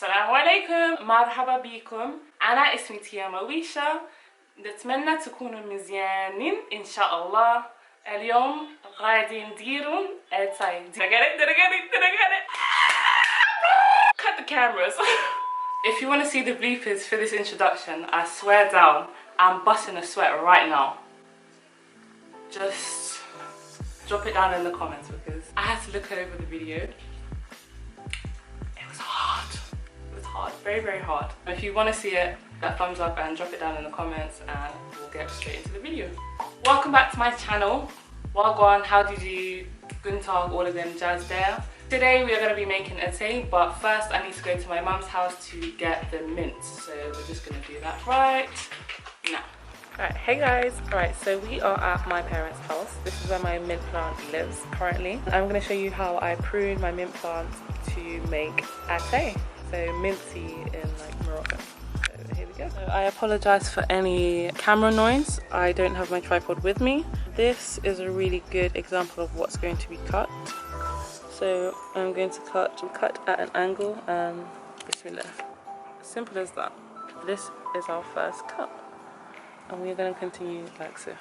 السلام عليكم، مرحبا بكم. أنا اسمي تيا مويشة. نتمنى تكونوا مزيانين إن شاء الله. اليوم غادي نديروا أتاي. Did I get it? Cut the cameras. If you want to see the bloopers for this introduction, I swear down, I'm busting a sweat right now. Just drop it down in the comments because I had to look over the video. Hard, very hard. If you want to see it, a thumbs up and drop it down in the comments and we'll get straight into the video. Welcome back to my channel. Wagwan, how did you, Guntag, all of them jazz there. Today we are going to be making Attay, but first I need to go to my mum's house to get the mint, so we're just going to do that right now. Alright, hey guys. Alright, so we are at my parents' house. This is where my mint plant lives currently. I'm going to show you how I prune my mint plant to make Attay. So mint tea in like Moroccan. So here we go. So I apologize for any camera noise. I don't have my tripod with me. This is a really good example of what's going to be cut. So I'm going to cut at an angle and bismillah. Simple as that. This is our first cut. And we're going to continue like so.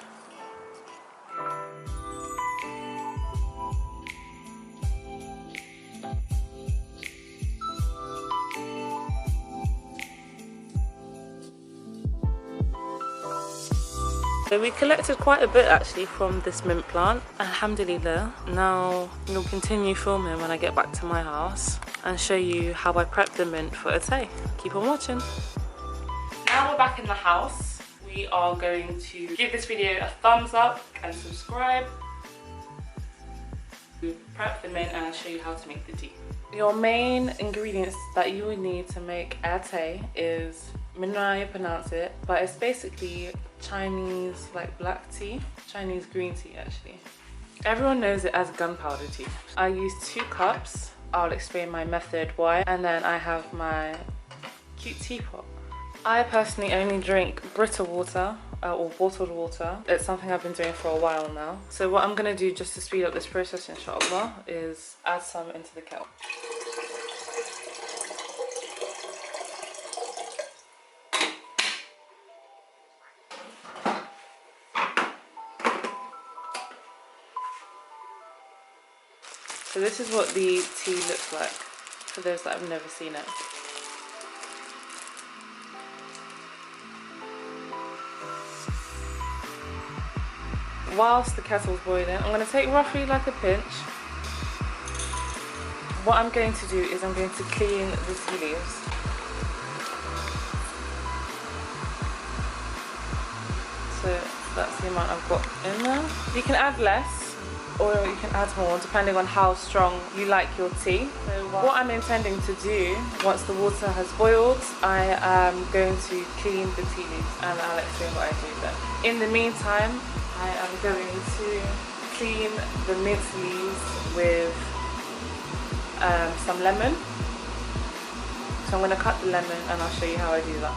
So we collected quite a bit actually from this mint plant, alhamdulillah. Now we'll continue filming when I get back to my house and show you how I prep the mint for Attay. Keep on watching. Now we're back in the house. We are going to give this video a thumbs up and subscribe. We'll prep the mint and I'll show you how to make the tea. Your main ingredients that you would need to make Attay is, I don't know how you pronounce it, but it's basically Chinese like black tea, Chinese green tea actually. Everyone knows it as gunpowder tea. I use 2 cups. I'll explain my method why. And then I have my cute teapot. I personally only drink Brita water or bottled water. It's something I've been doing for a while now. So what I'm going to do just to speed up this process inshallah is add some into the kettle. So this is what the tea looks like for those that have never seen it. Whilst the kettle's boiling, I'm going to take roughly like a pinch. What I'm going to do is I'm going to clean the tea leaves. So that's the amount I've got in there. You can add less or you can add more depending on how strong you like your tea. So what I'm intending to do once the water has boiled, I am going to clean the tea leaves and I'll explain what I do then. In the meantime, I am going to clean the mint leaves with some lemon. So I'm going to cut the lemon and I'll show you how I do that.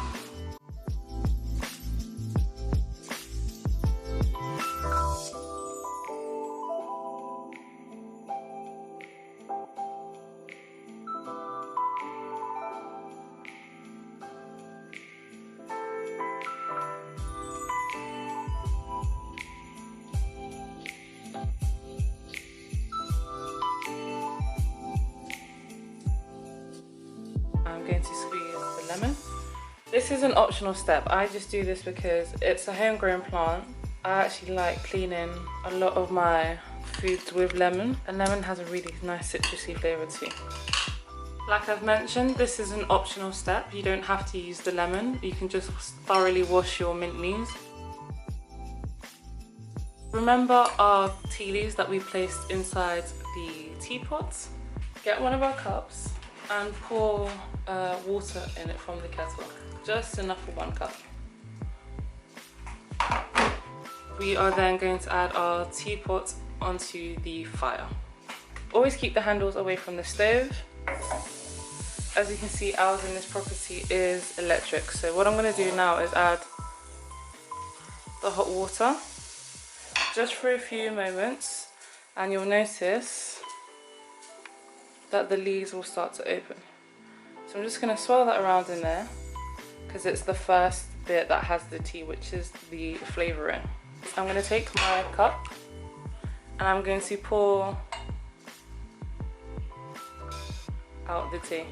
I'm going to squeeze the lemon. This is an optional step. I just do this because it's a homegrown plant. I actually like cleaning a lot of my foods with lemon, and lemon has a really nice citrusy flavour too. Like I've mentioned, this is an optional step. You don't have to use the lemon. You can just thoroughly wash your mint leaves. Remember our tea leaves that we placed inside the teapots? Get one of our cups and pour water in it from the kettle. Just enough for 1 cup. We are then going to add our teapot onto the fire. Always keep the handles away from the stove. As you can see, ours in this property is electric. So what I'm going to do now is add the hot water just for a few moments, and you'll notice that the leaves will start to open. So I'm just going to swirl that around in there because it's the first bit that has the tea, which is the flavouring. I'm going to take my cup and I'm going to pour out the tea.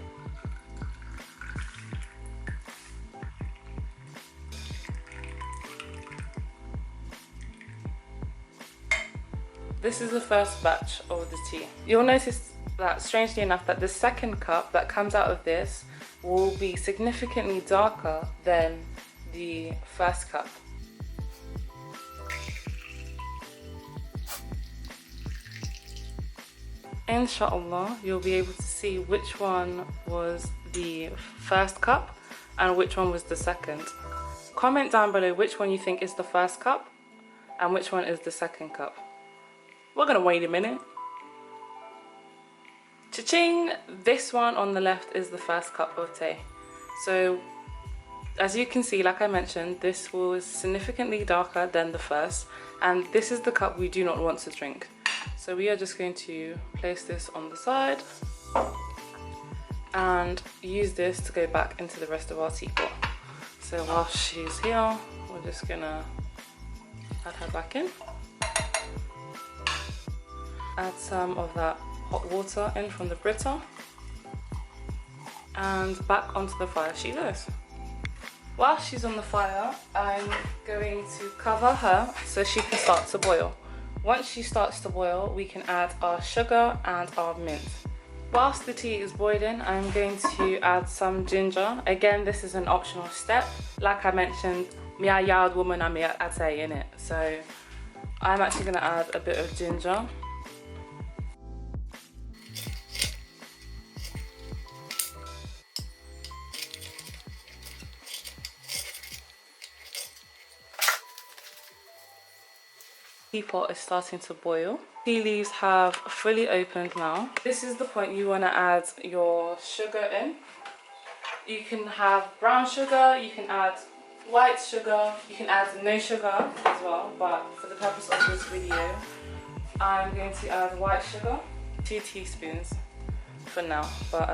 This is the first batch of the tea. You'll notice that, strangely enough, that the second cup that comes out of this will be significantly darker than the first cup. Inshallah, you'll be able to see which one was the first cup and which one was the second. Comment down below which one you think is the first cup and which one is the second cup. We're gonna wait a minute. Cha-ching! This one on the left is the first cup of tea. So, as you can see, like I mentioned, this was significantly darker than the first, and this is the cup we do not want to drink. So we are just going to place this on the side and use this to go back into the rest of our teapot. So while she's here, we're just gonna add her back in. Add some of that hot water in from the Brita and back onto the fire she goes. While she's on the fire, I'm going to cover her so she can start to boil. Once she starts to boil, we can add our sugar and our mint. Whilst the tea is boiling, I'm going to add some ginger. Again, this is an optional step. Like I mentioned, me a yard woman and me a Attay in it. So I'm actually going to add a bit of ginger. Teapot is starting to boil. Tea leaves have fully opened now. This is the point you want to add your sugar in. You can have brown sugar, you can add white sugar, you can add no sugar as well, but for the purpose of this video, I'm going to add white sugar. 2 teaspoons for now, but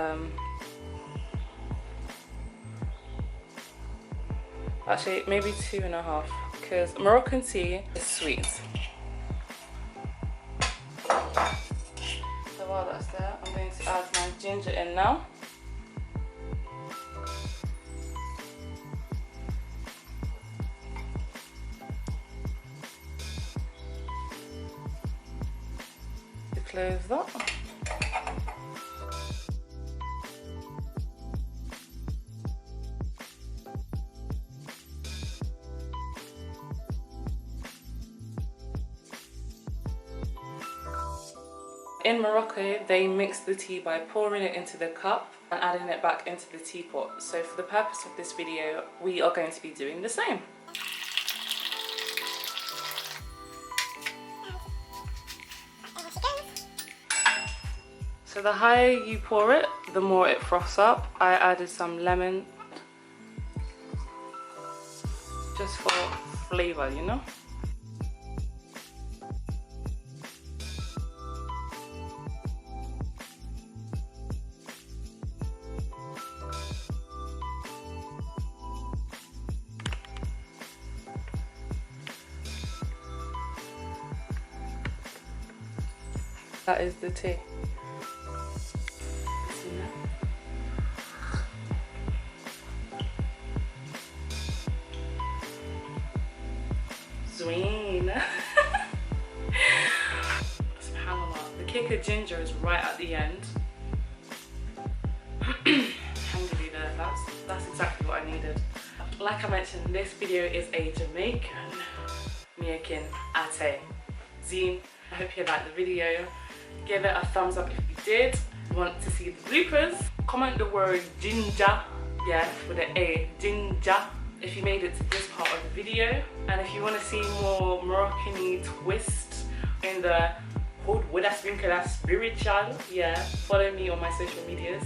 actually maybe 2.5, because Moroccan tea is sweet. So while that's there, I'm going to add my ginger in now. To close that. In Morocco, they mix the tea by pouring it into the cup and adding it back into the teapot. So for the purpose of this video, we are going to be doing the same. So the higher you pour it, the more it froths up. I added some lemon just for flavour, you know. That is the tea. Zween. SubhanAllah. The kick of ginger is right at the end. Alhamdulillah, that's exactly what I needed. Like I mentioned, this video is a Jamaican Moroccan Attay. Zine, I hope you liked the video. Give it a thumbs up if you did. Want to see the bloopers? Comment the word ginger, yeah, with an A, ginger, if you made it to this part of the video. And if you want to see more Moroccan twist in the hood with a sprinkle of spiritual, yeah, follow me on my social medias.